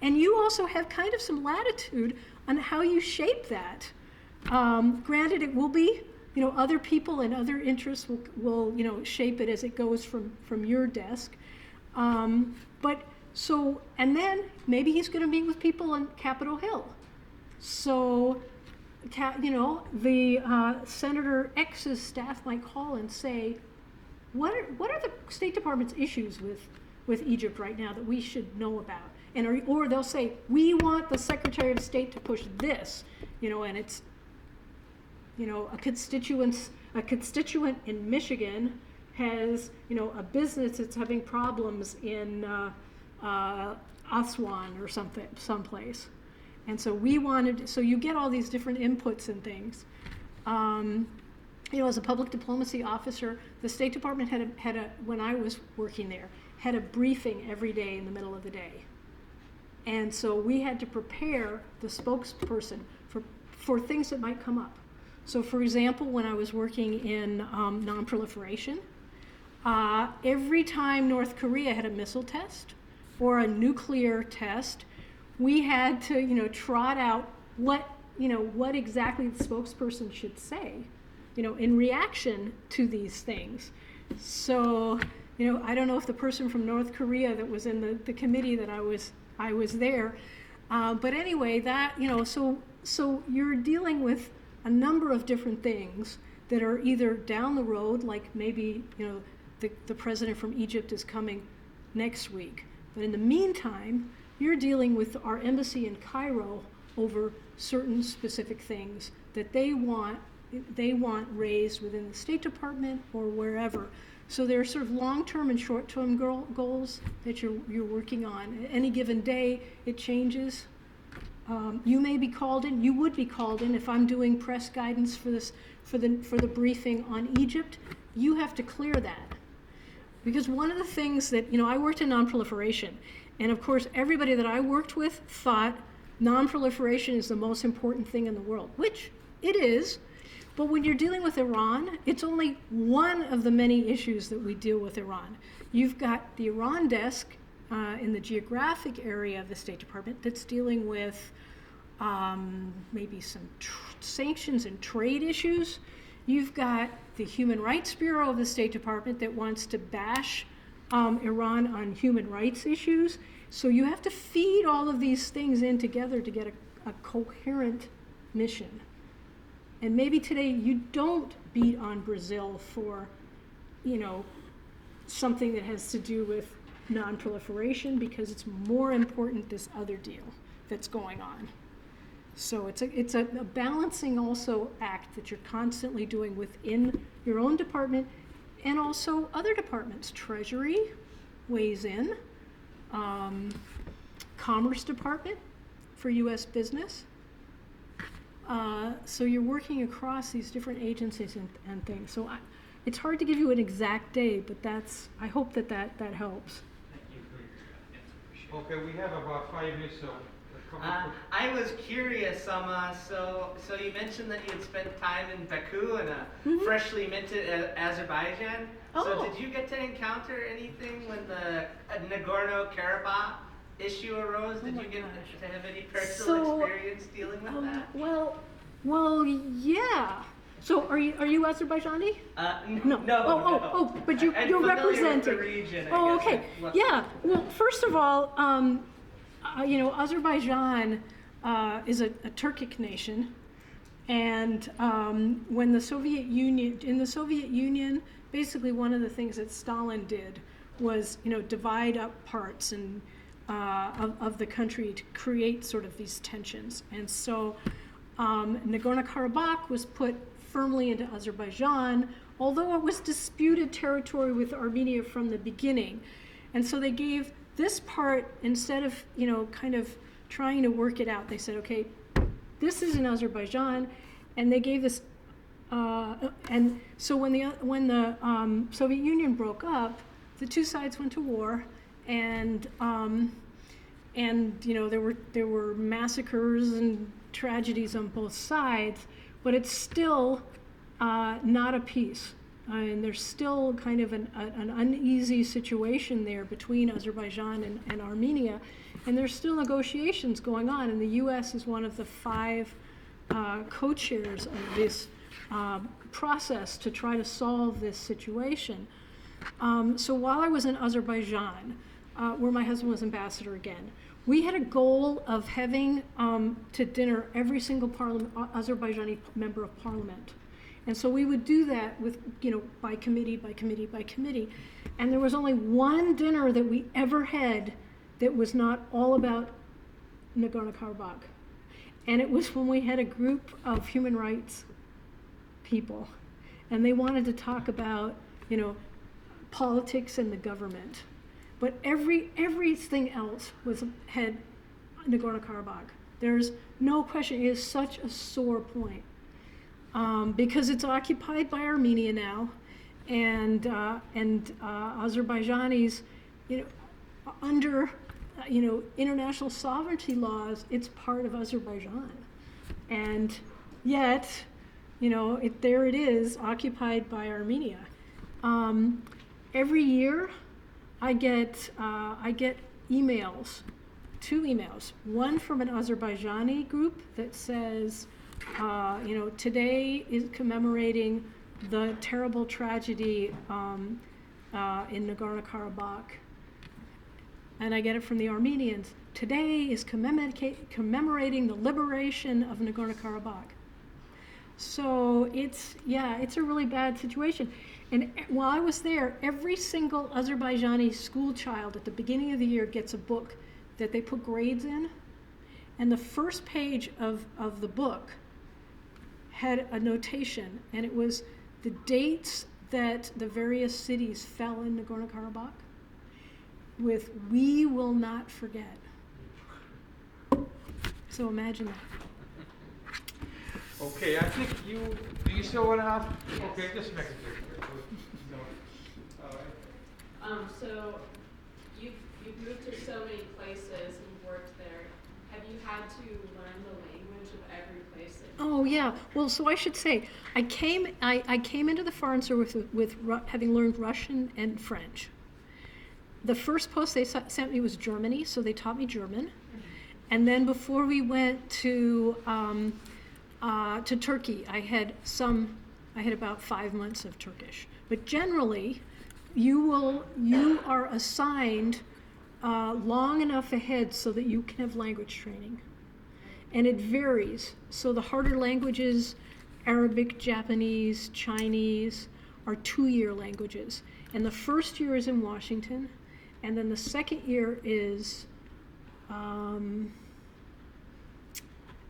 And you also have kind of some latitude on how you shape that. Granted, it will be, you know, other people and other interests will you know, shape it as it goes from your desk. But so, and then maybe he's going to meet with people on Capitol Hill. So, you know, the Senator X's staff might call and say, what are the State Department's issues with Egypt right now that we should know about? And or they'll say, we want the Secretary of State to push this, you know, and it's, you know, a constituent in Michigan has, you know, a business that's having problems in Aswan or someplace. And so so you get all these different inputs and things. You know, as a public diplomacy officer, the State Department had a when I was working there, had a briefing every day in the middle of the day. And so we had to prepare the spokesperson for things that might come up. So for example, when I was working in non-proliferation, every time North Korea had a missile test or a nuclear test, we had to, you know, trot out what exactly the spokesperson should say, you know, in reaction to these things. So, you know, I don't know if the person from North Korea that was in the committee that I was there, but anyway, that, you know, so you're dealing with a number of different things that are either down the road, like maybe, you know, the president from Egypt is coming next week, but in the meantime, you're dealing with our embassy in Cairo over certain specific things that they want raised within the State Department or wherever. So there are sort of long-term and short-term goals that you're working on. At any given day, it changes. You may be called in, you would be called in if I'm doing press guidance for this, for the briefing on Egypt. You have to clear that. Because one of the things that, I worked in nonproliferation, and of course everybody that I worked with thought nonproliferation is the most important thing in the world, which it is. But when you're dealing with Iran, it's only one of the many issues that we deal with Iran. You've got the Iran desk in the geographic area of the State Department that's dealing with maybe some sanctions and trade issues. You've got the Human Rights Bureau of the State Department that wants to bash Iran on human rights issues. So you have to feed all of these things in together to get a coherent mission. And maybe today you don't beat on Brazil for, something that has to do with non-proliferation, because it's more important this other deal that's going on. So it's a balancing also act that you're constantly doing within your own department and also other departments. Treasury weighs in, Commerce Department for U.S. business. So you're working across these different agencies and things. So it's hard to give you an exact day, but I hope that helps. Thank you for your answer. Appreciate it. Okay, we have about 5 minutes, so. I was curious, so you mentioned that you had spent time in Baku in a freshly minted Azerbaijan. Oh. So did you get to encounter anything when the Nagorno-Karabakh issue arose? Did you get to have any personal experience dealing with that? Well, yeah. So are you Azerbaijani? No. Oh, but you're familiar representing. with the region, Oh, I guess. okay. Yeah. Well, first of all, Azerbaijan is a Turkic nation, and when the Soviet Union, basically one of the things that Stalin did was, divide up parts and of the country to create sort of these tensions. And so Nagorno-Karabakh was put firmly into Azerbaijan, although it was disputed territory with Armenia from the beginning. And so they gave this part, instead of, kind of trying to work it out, they said, okay, this is in Azerbaijan, and they gave this, and so when the Soviet Union broke up, the two sides went to war, and there were massacres and tragedies on both sides, but it's still not a peace. And there's still kind of an uneasy situation there between Azerbaijan and Armenia, and there's still negotiations going on, and the U.S. is one of the 5 co-chairs of this process to try to solve this situation. So while I was in Azerbaijan, where my husband was ambassador again, we had a goal of having to dinner every single Azerbaijani member of parliament. And so we would do that with, by committee. And there was only one dinner that we ever had that was not all about Nagorno-Karabakh. And it was when we had a group of human rights people. And they wanted to talk about, politics and the government. But everything else had Nagorno-Karabakh. There's no question, it is such a sore point. Because it's occupied by Armenia now, and Azerbaijanis, under international sovereignty laws, it's part of Azerbaijan, and yet, there it is, occupied by Armenia. Every year, I get emails, 2 emails. One from an Azerbaijani group that says, today is commemorating the terrible tragedy in Nagorno-Karabakh. And I get it from the Armenians. Today is commemorating the liberation of Nagorno-Karabakh. So it's a really bad situation. And while I was there, every single Azerbaijani school child at the beginning of the year gets a book that they put grades in. And the first page of the book had a notation, and it was the dates that the various cities fell in Nagorno-Karabakh with "We will not forget." So imagine that. Okay, I think do you still want to ask? Okay, just make it clear. So, all right. So you've moved to so many places and worked there. Have you had to learn the language of every place that you Oh yeah. Well, so I should say I came into the Foreign Service with having learned Russian and French. The first post they sent me was Germany, so they taught me German. And then before we went to Turkey, I had about 5 months of Turkish. But generally, you are assigned long enough ahead so that you can have language training. And it varies. So the harder languages, Arabic, Japanese, Chinese, are 2-year languages. And the first year is in Washington, and then the second year is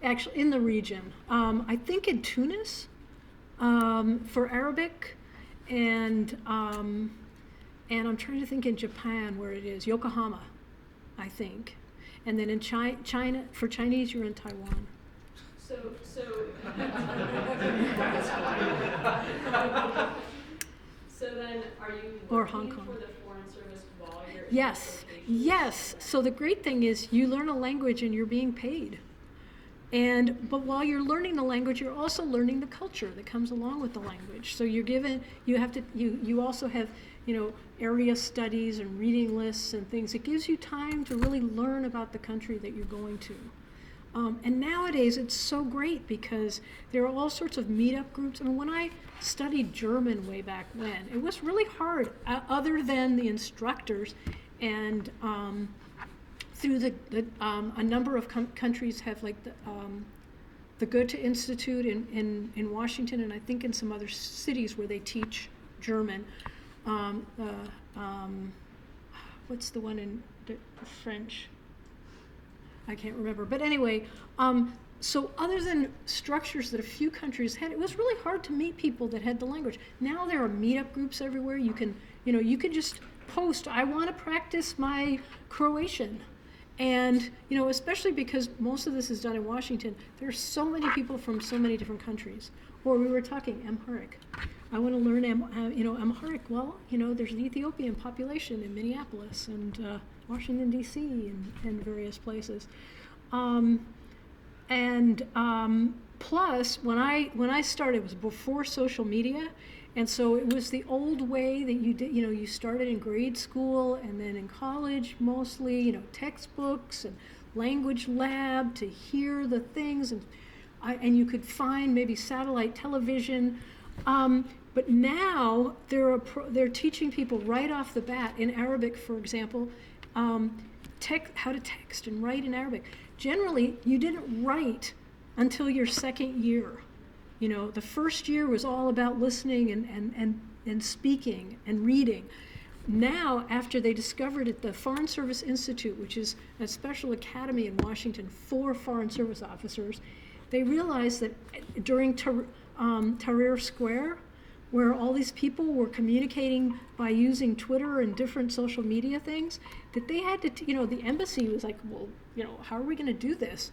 actually in the region. I think in Tunis for Arabic, and I'm trying to think in Japan where it is, Yokohama, I think. And then in China, for Chinese, you're in Taiwan. So then are you Or working Hong Kong. for the Foreign Service while you're in Yes, the yes. So the great thing is you learn a language and you're being paid. But while you're learning the language, you're also learning the culture that comes along with the language. So you also have, area studies and reading lists and things. It gives you time to really learn about the country that you're going to. And nowadays it's so great because there are all sorts of meetup groups. I mean, when I studied German way back when, it was really hard, other than the instructors, and through a number of countries have like the Goethe Institute in Washington, and I think in some other cities where they teach German. What's the one in the French? I can't remember. But anyway, so other than structures that a few countries had, it was really hard to meet people that had the language. Now there are meetup groups everywhere. You can just post, I want to practice my Croatian. And, especially because most of this is done in Washington, there are so many people from so many different countries. Or we were talking Amharic. I want to learn, Amharic. Well, there's an Ethiopian population in Minneapolis and Washington, D.C. and various places. Plus, when I started, it was before social media. And so it was the old way that you did, you started in grade school and then in college mostly, textbooks and language lab to hear the things, and you could find maybe satellite television. But now they're teaching people right off the bat in Arabic, for example, how to text and write in Arabic. Generally, you didn't write until your second year. The first year was all about listening and speaking and reading. Now, after they discovered at the Foreign Service Institute, which is a special academy in Washington for foreign service officers, they realized that during Tahrir Square, where all these people were communicating by using Twitter and different social media things, that they had to, the embassy was like, well, how are we going to do this?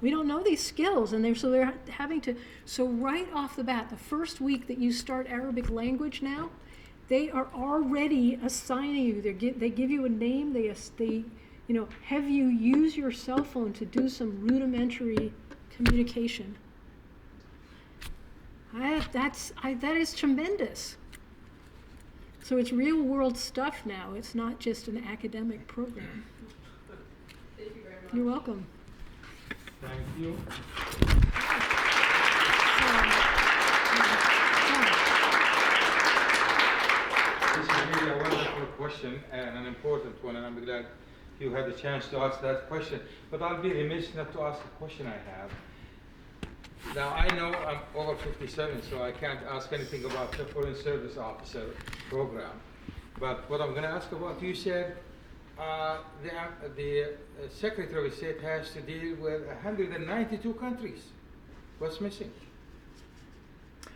We don't know these skills, and they're having to. So right off the bat, the first week that you start Arabic language now, they are already assigning you. They give you a name. They have you use your cell phone to do some rudimentary communication. That is tremendous. So it's real world stuff now. It's not just an academic program. Thank you very much. You're welcome. Thank you. This is really a wonderful question and an important one, and I'm glad you had the chance to ask that question. But I'll be remiss not to ask a question I have. Now, I know I'm over 57, so I can't ask anything about the Foreign Service Officer program. But what I'm going to ask about, you said the Secretary of State has to deal with 192 countries. What's missing?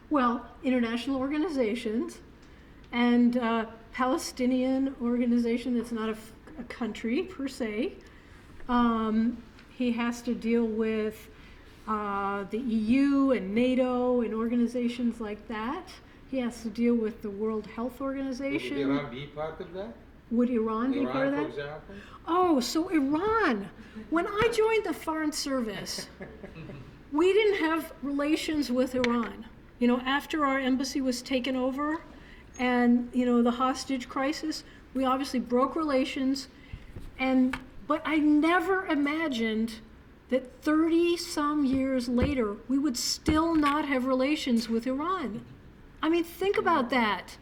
Well, international organizations and Palestinian organization that's not a country per se. He has to deal with the EU and NATO and organizations like that. He has to deal with the World Health Organization. Would Iran be part of that? Would Iran be part of Iran, that? for example? Oh, so Iran. When I joined the Foreign Service, we didn't have relations with Iran. You know, after our embassy was taken over and, you know, the hostage crisis, we obviously broke relations. But I never imagined that 30-some years later, we would still not have relations with Iran. I mean, think about that.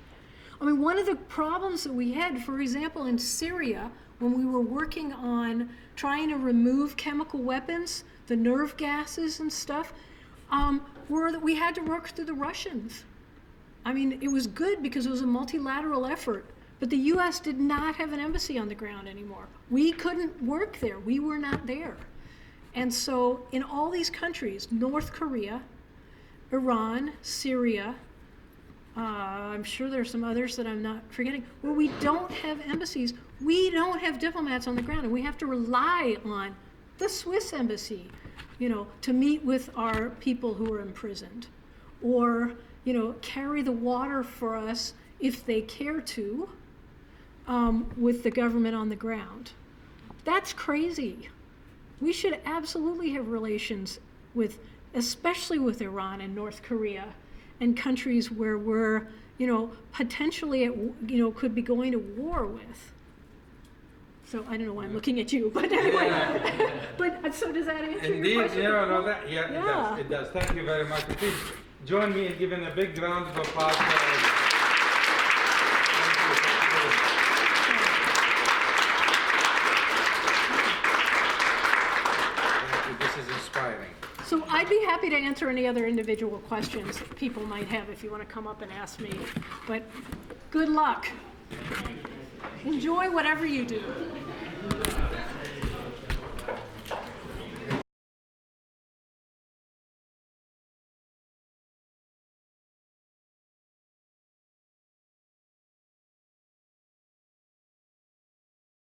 I mean, one of the problems that we had, for example, in Syria, when we were working on trying to remove chemical weapons, the nerve gases and stuff, were that we had to work through the Russians. I mean, it was good because it was a multilateral effort, but the U.S. did not have an embassy on the ground anymore. We couldn't work there. We were not there. And so in all these countries, North Korea, Iran, Syria, I'm sure there's some others that I'm not forgetting, where we don't have embassies, we don't have diplomats on the ground, and we have to rely on the Swiss embassy, you know, to meet with our people who are imprisoned, or, you know, carry the water for us if they care to, with the government on the ground. That's crazy. We should absolutely have relations with, especially with Iran and North Korea, and countries where we're, you know, potentially, could be going to war with. So I don't know why I'm looking at you, but anyway. But so does that answer your question? Indeed, it does. Thank you very much. Please join me in giving a big round of applause for So I'd be happy to answer any other individual questions that people might have if you want to come up and ask me. But good luck. Enjoy whatever you do.